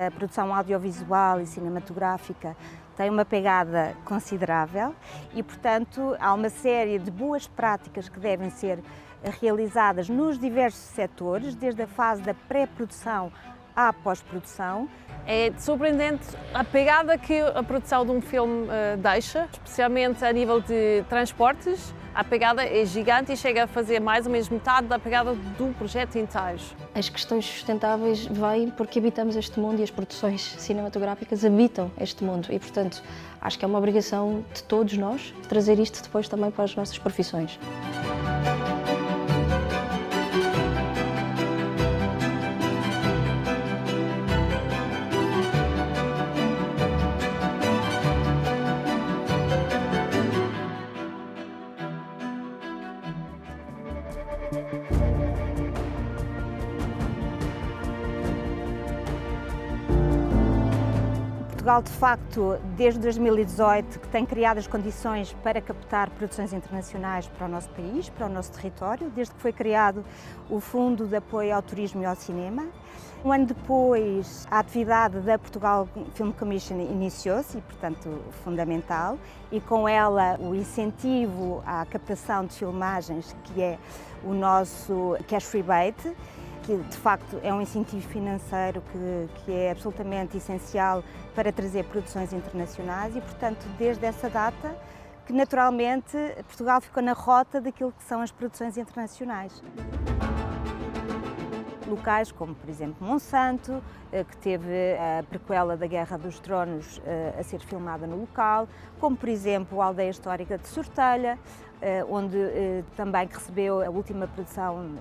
A produção audiovisual e cinematográfica tem uma pegada considerável e, portanto, há uma série de boas práticas que devem ser realizadas nos diversos setores, desde a fase da pré-produção à pós-produção. É surpreendente a pegada que a produção de um filme deixa, especialmente a nível de transportes. A pegada é gigante e chega a fazer mais ou menos metade da pegada do projeto inteiro. As questões sustentáveis vêm porque habitamos este mundo e as produções cinematográficas habitam este mundo e, portanto, acho que é uma obrigação de todos nós trazer isto depois também para as nossas profissões. Portugal, de facto, desde 2018, que tem criado as condições para captar produções internacionais para o nosso país, para o nosso território, desde que foi criado o Fundo de Apoio ao Turismo e ao Cinema. Um ano depois, a atividade da Portugal Film Commission iniciou-se, e, portanto, fundamental, e com ela o incentivo à captação de filmagens, que é o nosso Cash Rebate, que de facto é um incentivo financeiro que é absolutamente essencial para trazer produções internacionais e, portanto, desde essa data que naturalmente Portugal ficou na rota daquilo que são as produções internacionais. Locais como, por exemplo, Monsanto, que teve a prequela da Guerra dos Tronos a ser filmada no local, como, por exemplo, a Aldeia Histórica de Sortelha, onde também recebeu a última produção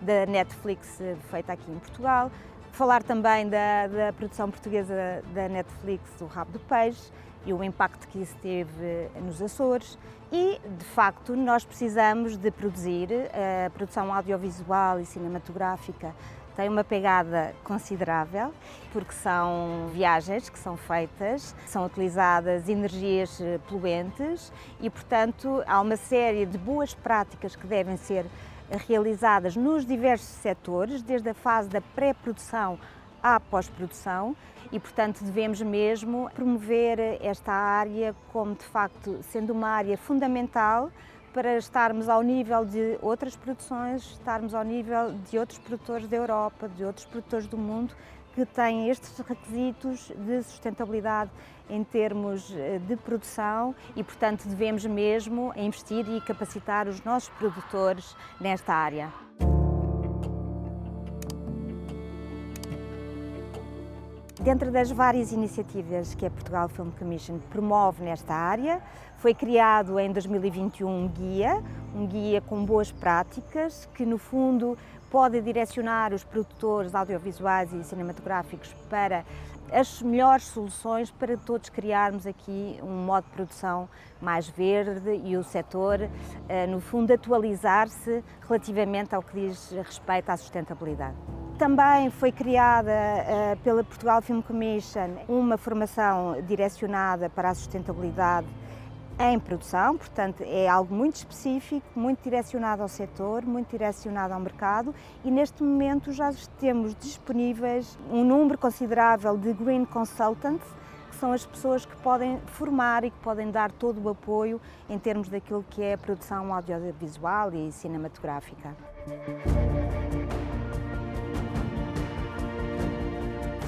da Netflix feita aqui em Portugal. Falar também da produção portuguesa da Netflix, O Rabo do Peixe, e o impacto que isso teve nos Açores. E, de facto, nós precisamos de produzir. A produção audiovisual e cinematográfica tem uma pegada considerável, porque são viagens que são feitas, são utilizadas energias poluentes e, portanto, há uma série de boas práticas que devem ser realizadas nos diversos setores, desde a fase da pré-produção à pós-produção e, portanto, devemos mesmo promover esta área como, de facto, sendo uma área fundamental para estarmos ao nível de outras produções, estarmos ao nível de outros produtores da Europa, de outros produtores do mundo que têm estes requisitos de sustentabilidade em termos de produção e, portanto, devemos mesmo investir e capacitar os nossos produtores nesta área. Dentro das várias iniciativas que a Portugal Film Commission promove nesta área, foi criado em 2021 um guia com boas práticas que, no fundo, pode direcionar os produtores audiovisuais e cinematográficos para as melhores soluções para todos criarmos aqui um modo de produção mais verde e o setor, no fundo, atualizar-se relativamente ao que diz respeito à sustentabilidade. Também foi criada pela Portugal Film Commission uma formação direcionada para a sustentabilidade em produção, portanto é algo muito específico, muito direcionado ao setor, muito direcionado ao mercado e neste momento já temos disponíveis um número considerável de Green Consultants, que são as pessoas que podem formar e que podem dar todo o apoio em termos daquilo que é a produção audiovisual e cinematográfica.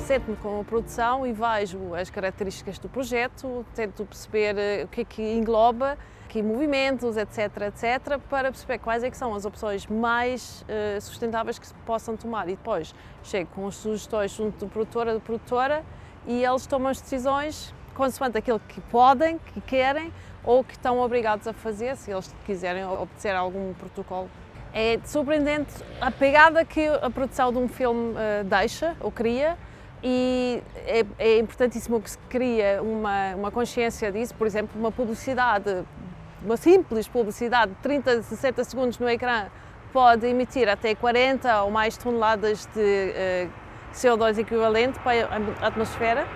Sento-me com a produção e vejo as características do projeto, tento perceber o que é que engloba, que movimentos, etc, para perceber quais é que são as opções mais sustentáveis que se possam tomar e depois chego com as sugestões junto do produtor, da produtora e eles tomam as decisões consoante aquilo que podem, que querem ou que estão obrigados a fazer, se eles quiserem obedecer a algum protocolo. É surpreendente a pegada que a produção de um filme deixa ou cria. E é importantíssimo que se crie uma consciência disso, por exemplo, uma publicidade, uma simples publicidade de 30, 60 segundos no ecrã pode emitir até 40 ou mais toneladas de CO2 equivalente para a atmosfera.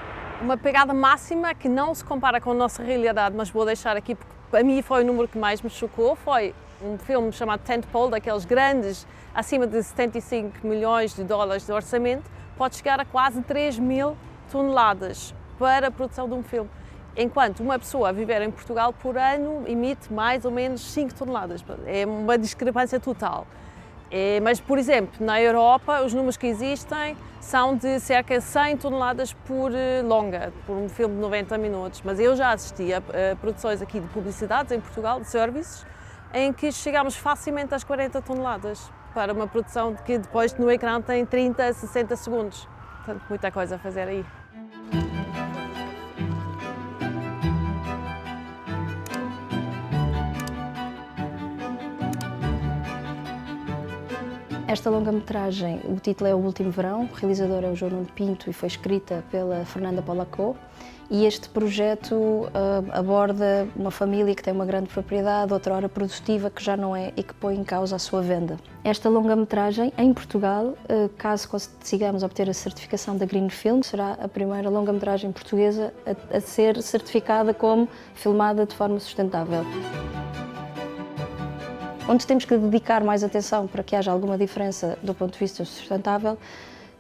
Uma pegada máxima que não se compara com a nossa realidade, mas vou deixar aqui porque para mim foi o número que mais me chocou, foi um filme chamado Tentpole, daqueles grandes, acima de 75 milhões de dólares de orçamento, pode chegar a quase 3.000 toneladas para a produção de um filme, enquanto uma pessoa a viver em Portugal por ano emite mais ou menos 5 toneladas. É uma discrepância total. Mas, por exemplo, na Europa, os números que existem são de cerca de 100 toneladas por longa, por um filme de 90 minutos. Mas eu já assisti a produções aqui de publicidades em Portugal, de serviços, em que chegamos facilmente às 40 toneladas para uma produção que depois no ecrã tem 30, 60 segundos. Portanto, muita coisa a fazer aí. Esta longa-metragem, o título é O Último Verão, o realizador é o João Nuno Pinto e foi escrita pela Fernanda Polacó. E este projeto aborda uma família que tem uma grande propriedade, outrora produtiva, que já não é e que põe em causa a sua venda. Esta longa-metragem, em Portugal, caso consigamos obter a certificação da Green Film, será a primeira longa-metragem portuguesa a ser certificada como filmada de forma sustentável. Onde temos que dedicar mais atenção para que haja alguma diferença do ponto de vista sustentável,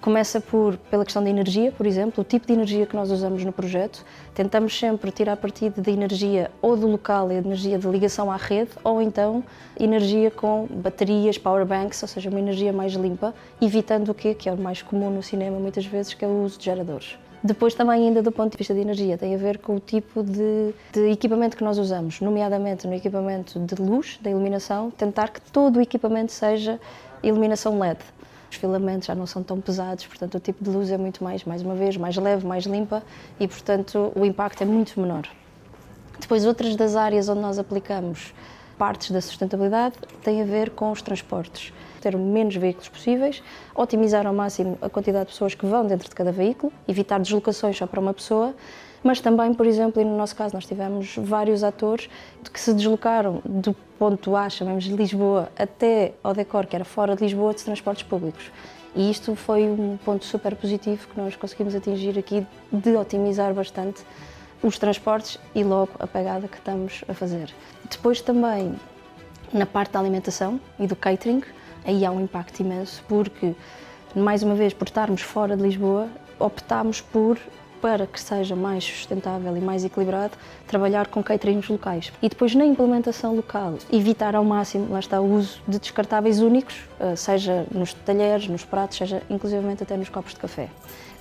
começa pela questão da energia, por exemplo, o tipo de energia que nós usamos no projeto. Tentamos sempre tirar partido da energia ou do local, a energia de ligação à rede, ou então energia com baterias, power banks, ou seja, uma energia mais limpa, evitando o quê? Que é o mais comum no cinema muitas vezes, que é o uso de geradores. Depois também ainda do ponto de vista de energia, tem a ver com o tipo de equipamento que nós usamos, nomeadamente no equipamento de luz, da iluminação, tentar que todo o equipamento seja iluminação LED. Os filamentos já não são tão pesados, portanto o tipo de luz é muito mais uma vez, mais leve, mais limpa e, portanto, o impacto é muito menor. Depois, outras das áreas onde nós aplicamos partes da sustentabilidade têm a ver com os transportes. Ter menos veículos possíveis, otimizar ao máximo a quantidade de pessoas que vão dentro de cada veículo, evitar deslocações só para uma pessoa, mas também, por exemplo, e no nosso caso nós tivemos vários atores que se deslocaram do ponto A, chamamos de Lisboa, até ao decor, que era fora de Lisboa, de transportes públicos. E isto foi um ponto super positivo que nós conseguimos atingir aqui, de otimizar bastante os transportes e logo a pegada que estamos a fazer. Depois também, na parte da alimentação e do catering, aí há um impacto imenso, porque, mais uma vez, por estarmos fora de Lisboa, optámos para que seja mais sustentável e mais equilibrado, trabalhar com caterings locais. E depois, na implementação local, evitar ao máximo, lá está, o uso de descartáveis únicos, seja nos talheres, nos pratos, seja inclusivamente até nos copos de café.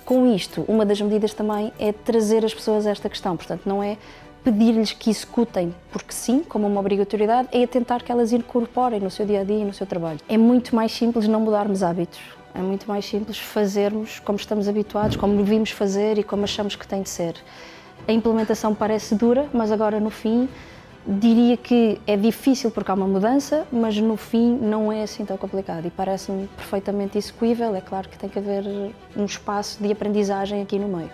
Com isto, uma das medidas também é trazer as pessoas a esta questão, portanto, não é pedir-lhes que executem porque sim, como uma obrigatoriedade, é tentar que elas incorporem no seu dia-a-dia e no seu trabalho. É muito mais simples não mudarmos hábitos, é muito mais simples fazermos como estamos habituados, como vimos fazer e como achamos que tem de ser. A implementação parece dura, mas agora no fim diria que é difícil porque há uma mudança, mas no fim não é assim tão complicado e parece-me perfeitamente execuível. É claro que tem que haver um espaço de aprendizagem aqui no meio.